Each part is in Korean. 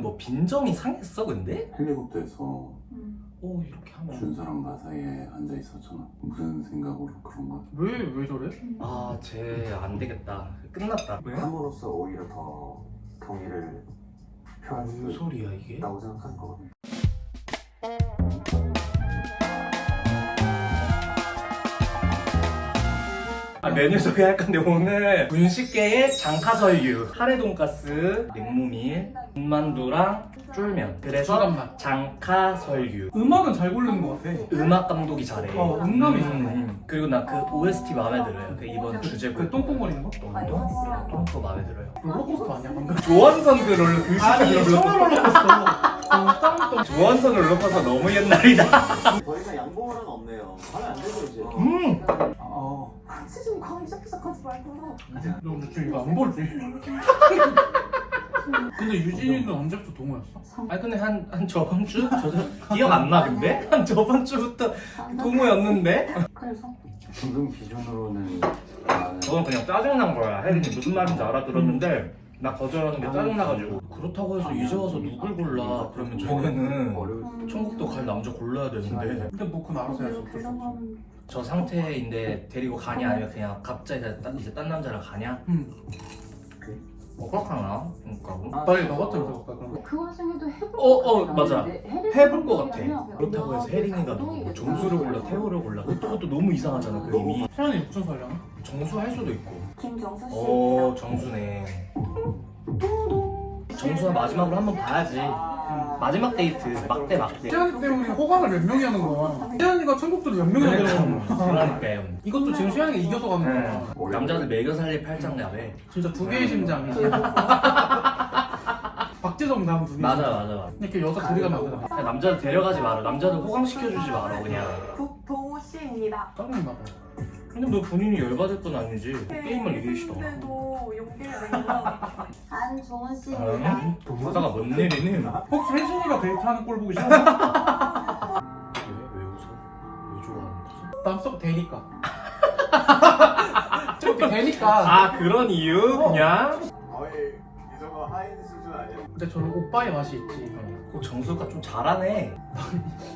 뭐 빈정이 상했어 근데? 헬리콥터에서 이렇게 하면 준서랑 나 사이에 앉아 있었잖아. 무슨 생각으로 그런 거야? 왜 저래? 쟤 안 되겠다. 끝났다. 왜? 함으로써 오히려 더 경의를 표할 수 무슨 소리야 이게? 있다고 생각하는 거거든. 메뉴 소개할 건데 오늘 분식계의 장카설유, 카레 돈가스, 냉모밀, 군만두랑 쫄면. 그래서 잠깐만. 장카설유. 음악은 잘 고르는 것 같아. 음악 감독이 잘해. 음감이 잘해. 그리고 나 그 OST 마음에 들어요. 그 이번 주제곡. 그 똥똥거리는 거? 똥똥 마음에 들어요. 롤러코스터 아니야 방금? 조원선 그 롤러 그 아니 시절 처음 롤러. 롤러코스터. 조원선 롤러코스터 너무 옛날이다. 더 이상 양보할 은 없네요. 하면 안 되죠 이제. 같이 좀 가기 시작하지 말고. 너 지금 이거 안 볼지? 근데 유진이는 언제부터 동호였어? 아니 근데 한 저번 주? 기억 안 나 근데? 한 저번 주부터 동호였는데? 그래서 지금 기준으로는 나는 저는 그냥 짜증난 거야. 혜린이 무슨 말인지 알아들었는데 나 거절하는 게 짜증나가지고 그렇다고 해서 이제 와서 누굴 골라? 그러면 저희는 어려울 수 천국도 갈 남자 골라야 되는데 근데 뭐 그건 알아서 해야지. 어쩔 수 없어. 저 상태인데 데리고 가냐 아니면 그냥 갑자기 이제 딴 남자랑 가냐? 그렇구나. 그러니까 빨리 너 같으면 해볼까 그럼? 그 와중에도 해볼 맞아. 해볼 것 같아. 그렇다고 해서 혜린이가 너 누구 정수를 골라 태호를 골라 그것도 너무 이상하잖아 그 이미. 태연이 무슨 소리야? 정수 할 수도 있고. 김정수 씨. 정수네. 정수가 마지막으로 한번 봐야지. 마지막 데이트 막대. 태연이 때문에 호감을 몇 명이 하는 거야. 태연이가 천국들을 몇 명이나 데려가는 거야. 그러니까요. 이것도 지금 수현이가 이겨서 가는 거야. 남자들 매겨 살릴 팔짱갑에. 진짜 두 개의 심장이. 박재정 다음 두 개. 맞아. 이렇게 여자 둘이 가면 안 되나? 그냥 남자들 데려가지 마라. 남자들 호강시켜주지 마라 그냥. 국동호 씨입니다. 짜증나 봐. 근데 너 본인이 열받을 건 아니지. 게임을 이기시더라. 근데도 용기를 내면 안좋은 씨입니다. 보다가 뭔 일이니? 혹시 혜진이가 데이트하는 꼴 보기 싫어? 왜 웃어? 왜 좋아하는 거지? 남석 되니까. 저렇게 되니까. 그런 이유? 그냥? 거의 이 정도 하이end 수준 아니야? 근데 저는 오빠의 맛이 있지. 그 정수가 좀 잘하네.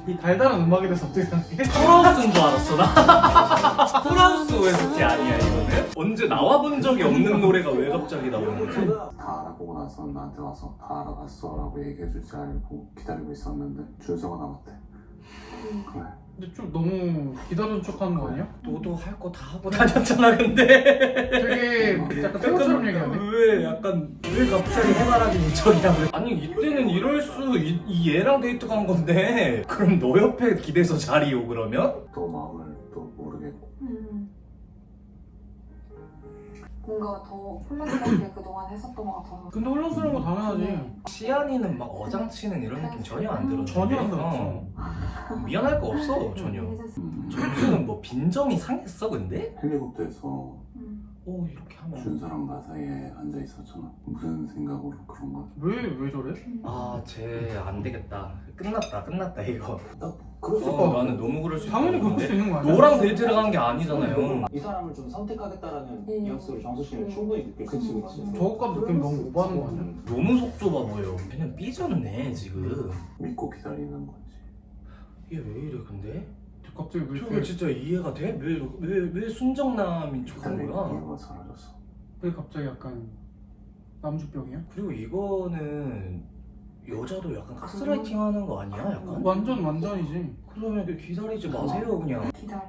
이 달달한 음악에 대해서 어떻게 생각해? 폴하우스인 줄 알았어 나. 폴하우스 OST 아니야 이거는? 언제 나와본 적이 없는 노래가 왜 갑자기 나오는 거지? 다 알아보고 나서 나한테 와서 다 알아봤어 라고 얘기해줄 줄 알고 기다리고 있었는데 준서가 남았대. 그래. 근데 좀 너무 기다린 척하는 거 아니야? 너도 할 거 다 하고 다녔잖아 근데. 되게 약간 태호처럼 얘기하네. 왜 갑자기 해바라기 인척이야? 아니 이때는 이럴 이 얘랑 데이트 간 건데 그럼 너 옆에 기대서 자리요 그러면? 또 마음을 또 모르겠고 뭔가 더 혼란스럽게 그동안 했었던 것 같아서. 근데 혼란스러운 거 당연하지. 시안이는 막 어장치는 이런 느낌 전혀 안 들어. 전혀 안 들었어. 미안할 거 없어 전혀. 정수는 뭐 빈정이 상했어 근데? 헬리콥터에서 이렇게 하면 준서랑 나 사이에 앉아 있었잖아. 무슨 생각으로 그런 거야? 왜 저래? 쟤 안 되겠다. 끝났다 이거. 그럴 수 나는 너무 그럴 수 있어. 당연히 그럴 수 있는 거 아니야? 너랑 데이트를 간 게 아니잖아요. 이 사람을 좀 선택하겠다라는 뉘앙스를 정수 씨는 충분히 느낄 수 있어. 저것까지 느낌 너무 오버하는 거 아니야? 너무 속 좁아 보여. 그냥 삐졌네 지금. 믿고 기다리는 건지. 얘 왜 이래 근데? 갑자기 왜 저게 이렇게 진짜 이해가 돼? 왜 순정남인 척하는 기다리는 거야? 이유가 사라졌어. 왜 갑자기 약간 남주병이야? 그리고 이거는 여자도 약간 가스라이팅 하는 거 아니야? 약간? 완전이지. 그러면 기다리지 마세요 그냥. 기다려고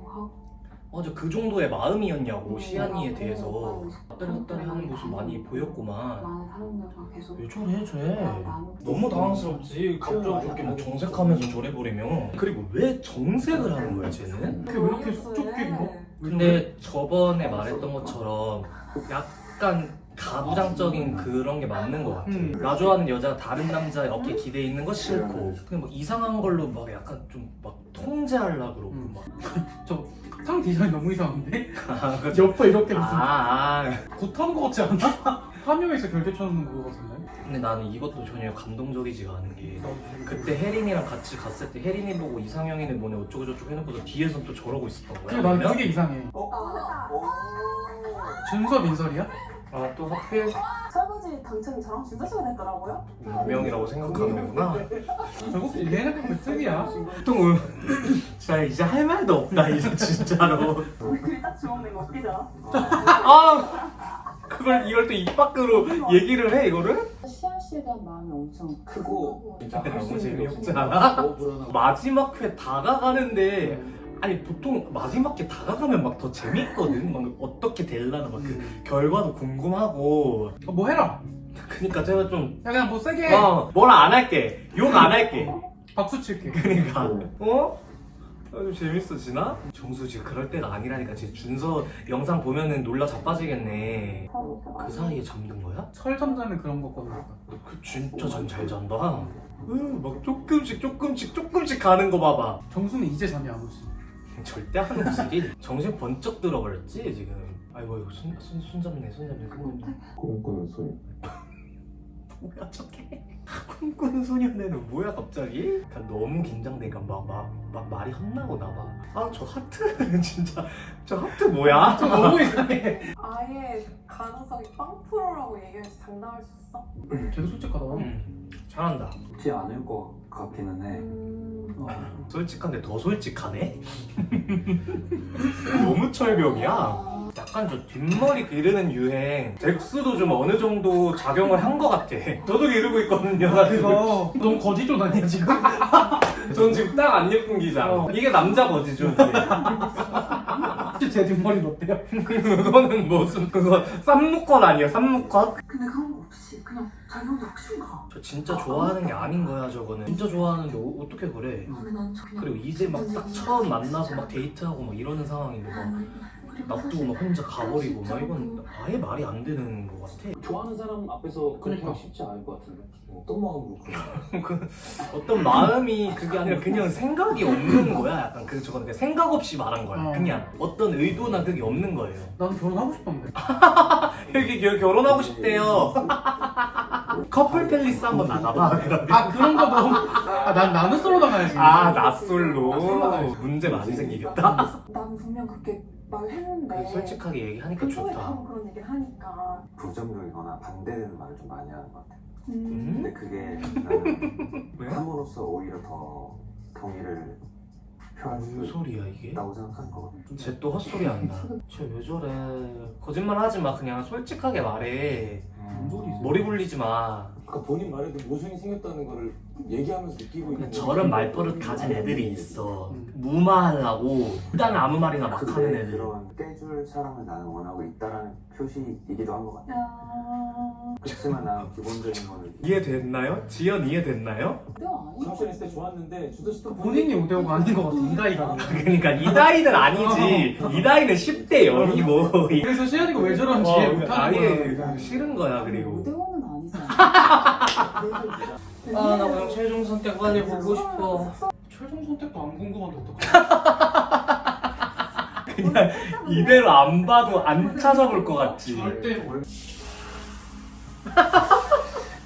하고. 맞아 그 정도의 마음이었냐고 시안이에 대해서 헛다리 하는 모습 많이 보였구만. 많은 사람들과 계속. 왜 저래 쟤? 너무 당황스럽지. 갑자기 그렇게 막 정색하면서 저래버리면. 그리고 왜 정색을 하는 거야 쟤는? 그게 왜 이렇게 쑥좁게 입어? 근데 저번에 말했던 것처럼 약간 가부장적인 그런 게 맞는 것 같아. 나 좋아하는 여자가 다른 남자의 어깨에 기대 있는 거 싫고 그냥 막 이상한 걸로 막 약간 좀 막 통제하려고 그러고 막. 탕 디자인 너무 이상한데? 그쵸. 옆에 이렇게 무슨 아. 굿하는 거 같지 않아? 파묘에서 결제 쳐놓는 그거 같은데? 근데 나는 이것도 전혀 감동적이지가 않은 게 그때 혜린이랑 같이 갔을 때 혜린이 보고 이상형이네 뭐네 어쩌고저쩌고 해놓고서 뒤에서 또 저러고 있었던 거야. 근데 난 그게 이상해. 준서 민설이야? 또 하필? 설거지 씨 당첨이 저랑 준서 씨가 됐더라고요. 운명이라고 생각하는구나. 결국 얘네가 그쪽이야. 보통 진짜 이제 할 말도 없다 이제 진짜로. 얼굴이 딱 주먹낸 거 웃기죠? 아 이걸 또 입 밖으로 얘기를 해 이거를? 시아 씨에 대한 마음이 엄청 크고 진짜 할수 너무 있는 게 재미없지 없으니까 않아? 너무 불안하고. 마지막 회 다가가는데 아니 보통 마지막 회 다가가면 막 더 재밌거든. 막 어떻게 될라나 막 그 결과도 궁금하고. 뭐 해라. 그니까 제가 좀 야 그냥 뭐 세게 뭐라 안 할게. 욕 안 할게. 박수 칠게. 그러니까 좀 재밌어지나? 정수지 그럴 때가 아니라니까. 제 준서 영상 보면은 놀라 자빠지겠네. 그 사이에 잠든 거야? 설잠자는 그런 거거든. 그 진짜 잠 잘 잔다. 막 조금씩 가는 거 봐봐. 정수는 이제 잠이 안 오지. 절대 안 움직이. 정신 번쩍 들어버렸지 지금. 아이고 손잡네. 꿈꾸는 소리. 뭐야 저게? 꿈꾸는 소년에는 뭐야 갑자기? 그러니까 너무 긴장되니까 막 말이 헛나오나 봐. 아 저 하트 진짜 저 하트 뭐야? 저 너무 이상해. 아예 가능성이 0%라고 얘기해서 장담할 수 있어? 되게 솔직하다. 잘한다. 쉽지 않을 것 같기는 해. 솔직한데 더 솔직하네? 너무 철벽이야. 약간 저 뒷머리 기르는 유행 덱스도 좀 어느 정도 작용을 한 것 같아. 저도 기르고 있거든요. 그거 너무 거지존 아니야 지금? 전 지금 딱 안 예쁜 기장. 이게 남자 거지죠. 제 뒷머리 어때요? 그거는 무슨 그거 쌈무컷 아니에요? 쌈무컷? 근데 그런 거 없이 그냥 자기 혼자 확신 가. 저 진짜 좋아하는 게 아닌 거야 저거는. 진짜 좋아하는데 어떻게 그래? 근데 난 그냥 그리고 이제 막 딱 처음 만나서 막 데이트하고 막 이러는 상황인데 막 놔두고 막 혼자 가버리고 막 이건 아예 말이 안 되는 것 같아. 좋아하는 사람 앞에서 그렇게 그러니까. 하기 쉽지 않을 것 같은데. 어떤 마음으로 그래? 어떤 마음이 그게 아니라 그냥 생각이 없는 거야. 약간 저건 그냥 생각 없이 말한 거야. 어. 그냥 어떤 의도나 그게 없는 거예요. 나도 결혼하고 싶었는데. 여기 결혼하고 싶대요. 커플 팰리스 한번 나가봐. 그러면. 아 그런 거 너무. 난 나는 솔로 나가야지. 낯설로 문제 많이 생기겠다. 난 분명 그렇게 말했는데 솔직하게 얘기하니까 그거에 좋다. 바로 그런 얘기를 하니까 부정적이거나 반대되는 말을 좀 많이 하는 것 같아. 음. 근데 그게 나는 왜? 함으로써 오히려 더 경의를 표할 수 무슨 소리야 이게? 있다고 생각하는 거거든. 쟤 또 헛소리 한다. 쟤 왜 저래? 거짓말 하지 마. 그냥 솔직하게 말해. 뭔 소리지? 머리 굴리지 마. 그러니까 본인 말에도 모순이 생겼다는 거를 얘기하면서 느끼고 있는 저런 말버릇 가진 애들이 있어. 무마하려고 일단 아무 말이나 막 하는 근데 애들. 그런 떼줄 사람을 나는 원하고 있다라는 표시이기도 한 것 같아. 야... 그렇지만 난 기본적인 거는 이해됐나요? 지연 이해됐나요? 뼈 아닌 정신 했을 때 좋았는데 주도 씨도 본인이 오대오가 아닌 것 같아. 이다이가. 그러니까 이 나이는 아니지. 이 나이는 10대 연이고. 그래서 시연이가 왜 저런지 이해 못하는 아예 거야. 싫은 거야 그리고. 오대원은 아니잖아. 아 나 그냥 최종 선택 빨리 보고 싶어. 최종 선택도 안 궁금한데 어떡하냐. 그냥 이대로 안 봐도 안 찾아볼 것 같지. 절대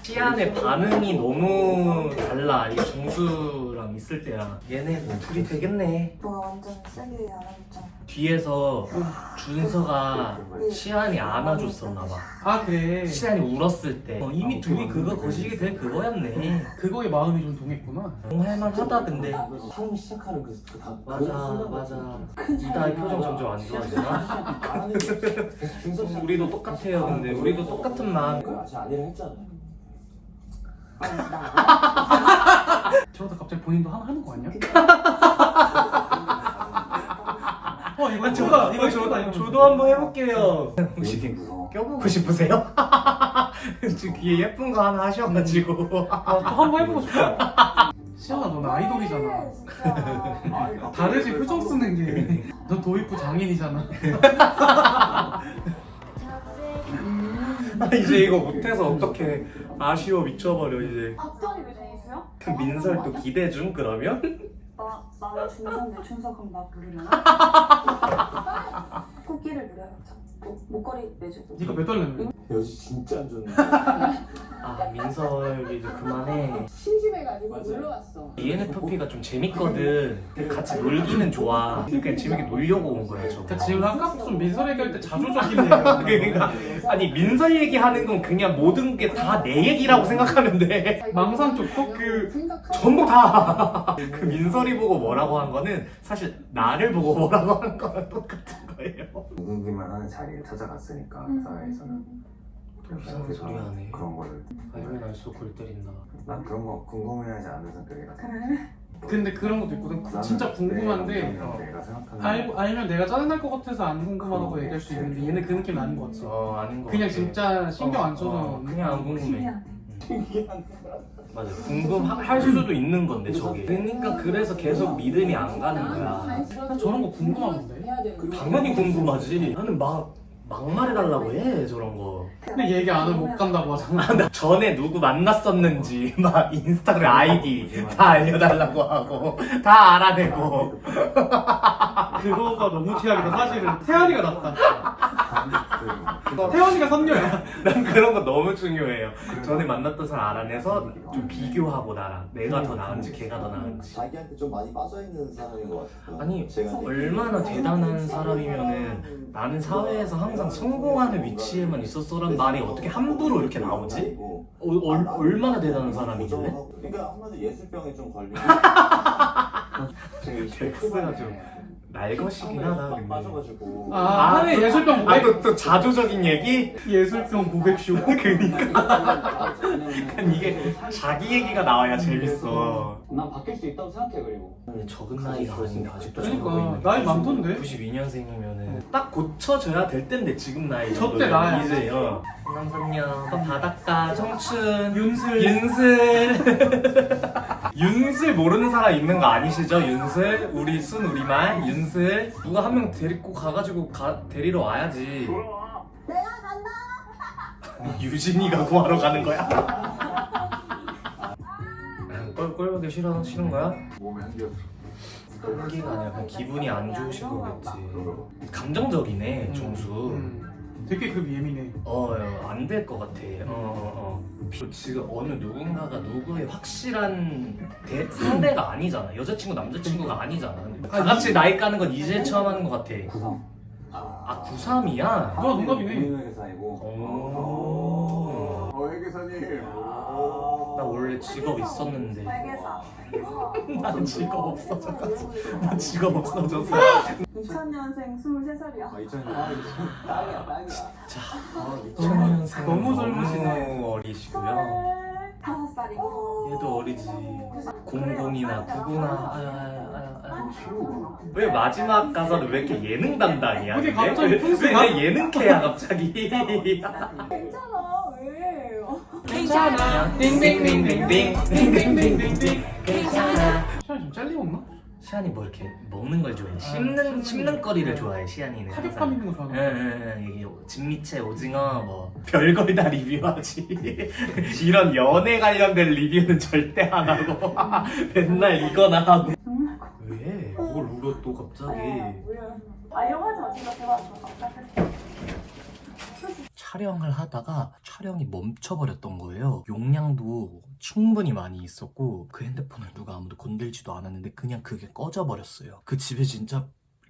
시안의 반응이 너무 달라. 이 정수랑 있을 때랑. 얘네 둘이 되겠네. 너가 완전 세게 안아줬잖아. 뒤에서 준서가 시안이 안아줬었나 봐. 아 그래. 시안이 울었을 때 이미 둘이 그거 거시기 될 그거였네. 그거에 마음이 좀 동했구나. 할만하다 근데. 처음 시작하는 맞아. 이다의 표정 점점 안 좋아지나? 우리도 똑같아요. 근데 우리도 똑같은 마음. 아직 아니라 했잖아. 저러다 갑자기 본인도 하나 하는 거 아니야? 이거 이거 저다 이거 저도 한번 해볼게요. 혹시 무서워? 껴보고 싶으세요? 지금 귀에 예쁜 거 하나 하셔가지고. 저 한번 해보고 싶어. 시연아 너는 아이돌이잖아. 진짜. 다르지 표정 쓰는 게. 넌 도입부 장인이잖아. 이제 이거 못해서 어떡해. 아쉬워 미쳐버려 이제. 박전이 왜 중이세요? 민설 또 기대 중 그러면? 나는 준서인데 준서 그럼 나 부르면? 토끼를 부려야죠. 목걸이 내주고. 네가 몇 달랬는데? 여지 진짜 안 좋네. 아 민설 이제 그만해. 심심해 친구애가 아니고 맞아요. 놀러 왔어. ENFP가 좀 재밌거든. 같이 놀기는 좋아. 그냥 재밌게 놀려고 온 거야 저. 지금 아까부터 좀 민설 얘기할 때 자조적이네요. 그러니까 아니 민설 얘기하는 건 그냥 모든 게 다 내 얘기라고 생각하면 돼. 망상 쪽도 그 전부 다. 그 민설이 보고 뭐라고 한 거는 사실 나를 보고 뭐라고 한 거랑 똑같은 거예요. 이기기만 하는 자리를 찾아갔으니까 사회에서는 무슨 소리 하네. 그런 거를 알면 알수록 골 때린다. 난 그런 거 궁금해하지 않는 성격이라 근데 그런 것도 있거든. 진짜 궁금한데 내가 생각하는 알면 내가 짜증날 것 같아서 안 궁금하다고 얘기할 수 있는데 얘는 그 느낌은 아닌 것 같지. 아닌 거 그냥 같아. 진짜 신경 안 써서 그냥 안 궁금해. 맞아. 궁금할 수도 있는 건데 저게. 그러니까 그래서 계속 믿음이 안 가는 거야. 난 저런 거 궁금한데. 당연히 궁금하지. 나는 막말해달라고 해 저런 거. 근데 얘기 안 하면 못 간다고 하잖아. 나 전에 누구 만났었는지 막 인스타그램 아이디 다 알려달라고 하고 다 알아내고. 그거가 너무 최악이다. 사실은 태연이가 낫다. 태연이가 선녀야. 난 그런 거 너무 중요해요. 전에 만났던 사람 알아내서 좀 비교하고 나랑 내가 더 나은지 걔가 더 나은지. 자기한테 좀 많이 빠져있는 사람인 것 같아요. 아니 제가 얼마나 대단한 사람이면은 나는 사회에서 항상 성공하는 위치에만 있었어란 말이 어떻게 함부로 이렇게 나오지? 얼마나 대단한 사람이길래? 그러니까 한마디 예술병에 좀 걸리고 덱스가 좀 날것이긴 하다 근데. 빠져가지고 아, 한해 예술병 고백. 또 자조적인 얘기? 예술병 고백쇼. 그러니까 이게 자기 얘기가 나와야 재밌어. 난 바뀔 수 있다고 생각해. 그리고 근데 적은 나이가 아닌데 아직도 그러니까, 저러고 있는 나이 많던데? 92년생이면은 딱 고쳐줘야 될 텐데 지금 나이 저때 나야. 이제요. 남성녀 바닷가 청춘 윤슬. 윤슬 모르는 사람 있는 거 아니시죠? 윤슬 우리 순 우리말 윤슬 누가 한 명 데리고 가가지고 데리러 와야지. 내가 간다. 유진이가 구하러 가는 거야? 꼴보기 싫은 거야? 몸에 한기가 꼴보기가 아니라 그냥 기분이 안 좋으신 거겠지. 감정적이네 종수. 되게 그 예민해. 안 될 것 같아. 지금 어느 누군가가 누구의 확실한 상대가 아니잖아. 여자친구 남자친구가 아니잖아. 다 같이 나이 까는 건 이제 처음 하는 것 같아. 93 아 93이야? 누가 동갑이네. 회사이고 회계사님 나 원래 직업 있었는데. 회계사. 난 직업 없어져가지고. 난 직업 없어져서. 2000년생 23살이야. 2000년생 너무 젊으시네. 너무 어리시고요. 5살이고. 얘도 어리지. 00이나 99나. 왜 마지막 가서는 왜 이렇게 예능 담당이야? 그게 근데? 갑자기 풍수가? 왜 예능캐야 갑자기? 괜찮아. 왜? 괜찮아. 띵띵띵띵띵띵띵띵띵 괜찮아. 시간이 좀 잘리었나? 시안이 뭐 이렇게 먹는 걸 좋아해. 씹는 거리를 좋아해. 시안이는. 타격감 있는 거 좋아하는 거. 응, 이게 진미채, 오징어 뭐 별걸 다 리뷰하지. 이런 연애 관련된 리뷰는 절대 안 하고 맨날 이거나 하고. 왜? 뭘 울어 또 갑자기? 영화지 마. 진짜 대박. 깜짝했어. 촬영을 하다가 촬영이 멈춰버렸던 거예요. 용량도 충분히 많이 있었고 그 핸드폰을 누가 아무도 건들지도 않았는데 그냥 그게 꺼져버렸어요. 그 집에 진짜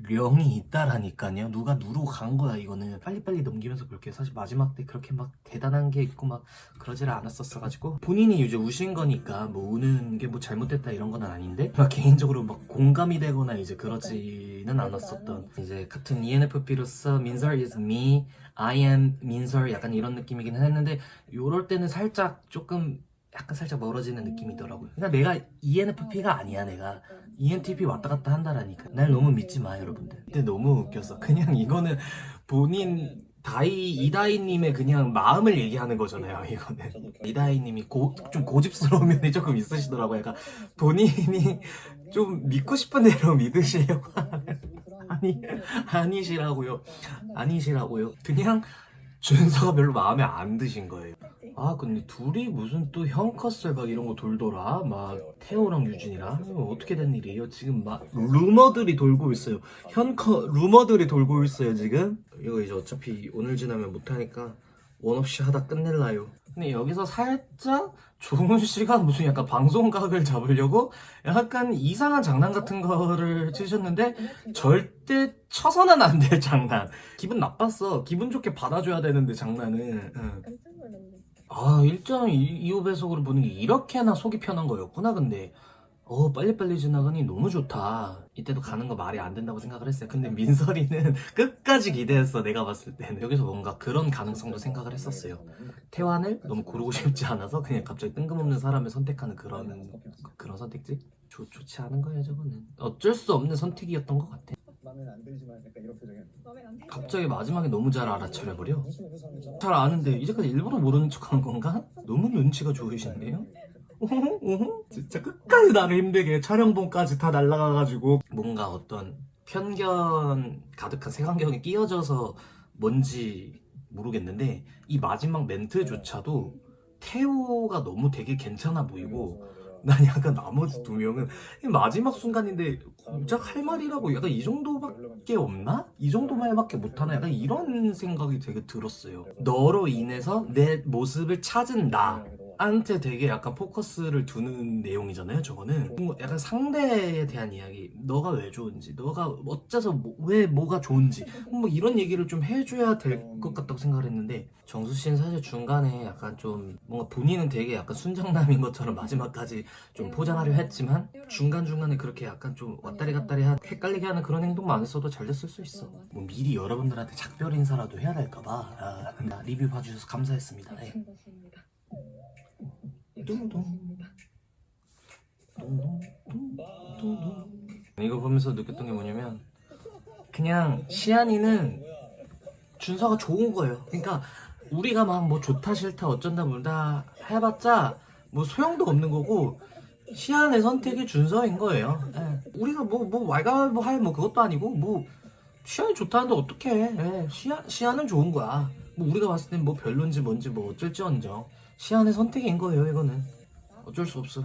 령이 있다라니까요. 누가 누르고 간 거야 이거는. 빨리빨리 넘기면서 그렇게 사실 마지막 때 그렇게 막 대단한 게 있고 막 그러지를 않았었어가지고 본인이 이제 우신 거니까 뭐 우는 게 뭐 잘못됐다 이런 건 아닌데 막 개인적으로 막 공감이 되거나 이제 그러지는 않았었던 이제 같은 ENFP로서 민설 is me, I am 민설 약간 이런 느낌이긴 했는데 요럴 때는 살짝 살짝 멀어지는 느낌이더라고요. 그러니까 내가 ENFP가 아니야. 내가 ENTP 왔다 갔다 한다라니까. 날 너무 믿지 마 여러분들. 근데 너무 웃겼어. 그냥 이거는 본인 이다희님의 그냥 마음을 얘기하는 거잖아요. 이거는 이다희님이 좀 고집스러운 면이 조금 있으시더라고요. 약간 본인이 좀 믿고 싶은 대로 믿으시려고 하면 아니시라고요. 그냥 준서가 별로 마음에 안 드신 거예요. 아 근데 둘이 무슨 또 형컷을 막 이런 거 돌더라. 막 태호랑 유진이랑 어떻게 된 일이에요? 지금 막 루머들이 돌고 있어요. 루머들이 돌고 있어요 지금. 이거 이제 어차피 오늘 지나면 못하니까 원 없이 하다 끝낼라요. 근데 여기서 살짝 조은 씨가 무슨 약간 방송각을 잡으려고 약간 이상한 장난 같은 거를 치셨는데 절대 쳐서는 안 될 장난. 기분 나빴어. 기분 좋게 받아줘야 되는데 장난은. 응. 아 1.25배속으로 보는 게 이렇게나 속이 편한 거였구나. 근데 빨리빨리 지나가니 너무 좋다. 이때도 가는 거 말이 안 된다고 생각을 했어요. 근데 민설이는 끝까지 기대했어. 내가 봤을 때는 여기서 뭔가 그런 가능성도 생각을 했었어요. 태환을 너무 고르고 싶지 않아서 그냥 갑자기 뜬금없는 사람을 선택하는 그런 선택지? 좋지 않은 거예요. 저거는 어쩔 수 없는 선택이었던 것 같아. 마음에 안 들지만 약간 이런 표정이야. 갑자기 마지막에 너무 잘 알아차려버려. 잘 아는데 이제까지 일부러 모르는 척하는 건가? 너무 눈치가 좋으신데요? 진짜 끝까지 나를 힘들게 촬영본까지 다 날라가가지고 뭔가 어떤 편견 가득한 색안경에 끼어져서 뭔지 모르겠는데 이 마지막 멘트조차도 태호가 너무 되게 괜찮아 보이고 난 약간 나머지 두 명은 마지막 순간인데 고작 할 말이라고 약간 이 정도밖에 없나? 이 정도 말밖에 못하나? 약간 이런 생각이 되게 들었어요. 너로 인해서 내 모습을 찾은 나한테 되게 약간 포커스를 두는 내용이잖아요. 저거는 약간 상대에 대한 이야기, 너가 왜 좋은지, 너가 어째서 왜 뭐가 좋은지 뭐 이런 얘기를 좀 해줘야 될 것 같다고 생각을 했는데 정수 씨는 사실 중간에 약간 좀 뭔가 본인은 되게 약간 순정남인 것처럼 마지막까지 좀 포장하려 했지만 중간중간에 그렇게 약간 좀 왔다리 갔다리 헷갈리게 하는 그런 행동만 안 했어도 잘 됐을 수 있어. 뭐 미리 여러분들한테 작별 인사라도 해야 될까봐 리뷰 봐주셔서 감사했습니다. 네. 이거 보면서 느꼈던 게 뭐냐면 그냥 시안이는 준서가 좋은 거예요. 그러니까 우리가 막 뭐 좋다 싫다 어쩐다 물다 해봤자 뭐 소용도 없는 거고 시안의 선택이 준서인 거예요. 예. 우리가 뭐 왈가왈부 할 뭐 그것도 아니고 뭐 시안이 좋다는데 어떡해. 예. 시안은 좋은 거야. 뭐 우리가 봤을 땐 뭐 별론지 뭔지 뭐 어쩔지언정 시안의 선택인 거예요. 이거는 어쩔 수 없어.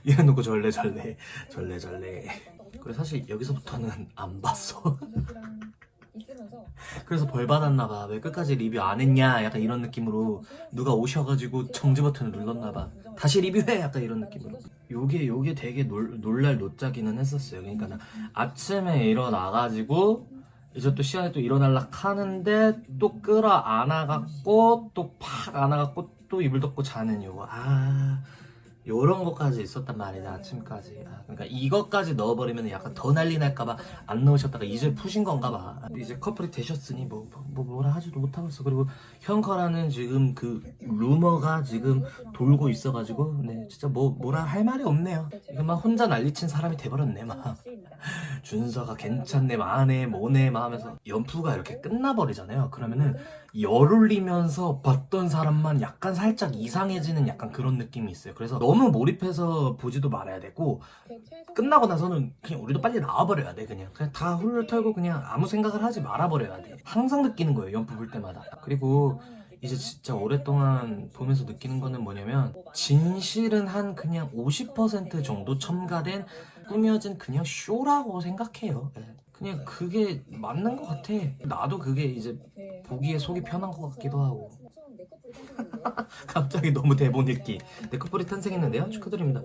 이래놓고 절레절레. 그래 사실 여기서부터는 안 봤어. 그래서 벌 받았나봐. 왜 끝까지 리뷰 안 했냐 약간 이런 느낌으로 누가 오셔가지고 정지 버튼을 눌렀나봐. 다시 리뷰해 약간 이런 느낌으로. 요게 되게 놀랄 노짜기는 했었어요. 그러니까 나 아침에 일어나가지고 이제 또 시간에 또 일어날라 하는데 또 끌어안아갖고 또 팍 안아갖고 또 이불 덮고 자는 요거. 요런 것까지 있었단 말이지. 아침까지. 그러니까 이것까지 넣어버리면 약간 더 난리 날까봐 안 넣으셨다가 이제 푸신 건가봐. 이제 커플이 되셨으니 뭐라 하지도 못하고 있어. 그리고 현커라는 지금 그 루머가 지금 돌고 있어가지고 네 진짜 뭐라 할 말이 없네요. 이거 막 혼자 난리친 사람이 돼버렸네. 막 준서가 괜찮네 마네 뭐네 막 하면서 연프가 이렇게 끝나버리잖아요. 그러면은 열 올리면서 봤던 사람만 약간 살짝 이상해지는 약간 그런 느낌이 있어요. 그래서 너무 몰입해서 보지도 말아야 되고 끝나고 나서는 그냥 우리도 빨리 나와버려야 돼. 그냥 다 훌훌 털고 그냥 아무 생각을 하지 말아버려야 돼. 항상 느끼는 거예요. 연프 볼 때마다. 그리고 이제 진짜 오랫동안 보면서 느끼는 거는 뭐냐면 진실은 한 그냥 50% 정도 첨가된 꾸며진 그냥 쇼라고 생각해요. 그냥 그게 맞는 것 같아. 나도 그게 이제 보기에 속이 편한 것 같기도 하고. 갑자기 너무 대본 읽기. 네커플이 탄생했는데요. 축하드립니다.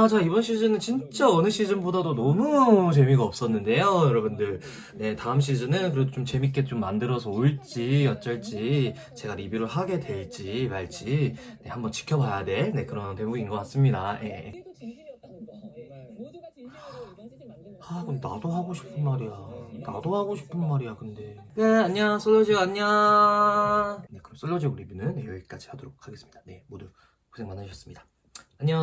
자 이번 시즌은 진짜 어느 시즌보다도 너무 재미가 없었는데요 여러분들. 네 다음 시즌은 그래도 좀 재밌게 좀 만들어서 올지 어쩔지 제가 리뷰를 하게 될지 말지 네, 한번 지켜봐야 될 그런 대목인 것 같습니다. 그럼 나도 하고 싶은 말이야. 근데 네 안녕 솔로지오 안녕. 네 그럼 솔로지오 리뷰는 여기까지 하도록 하겠습니다. 네 모두 고생 많으셨습니다. 안녕.